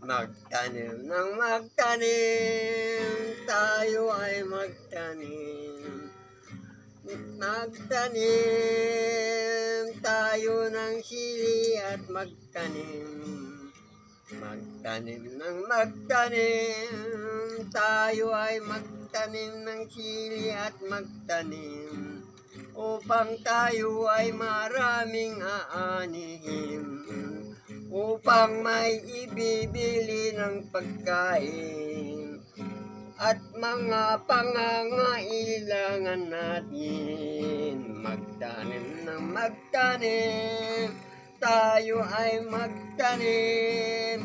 Magtanim ng magtanim, tayo ay magtanim. Magtanim tayo ng sili at magtanim. Magtanim ng magtanim, tayo ay magtanim ng sili at magtanim. Upang tayo ay maraming aanihin, upang may ibibili ng pagkain at mga pangangailangan natin. Magtanim ng magtanim, tayo ay magtanim.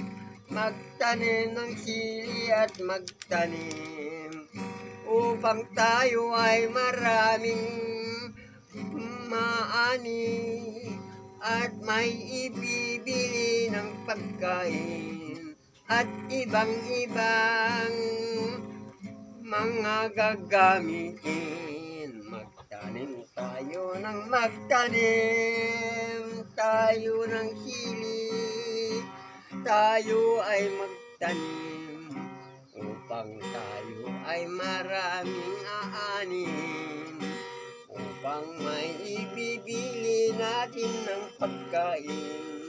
Magtanim ng sili at magtanim, upang tayo ay maraming maani at may ibibili ng pagkain at ibang-ibang mga gagamitin. Magtanim tayo ng magtanim, tayo ng sili, tayo ay magtanim, upang tayo ay maraming aanin, upang may ibibili natin ng pagkain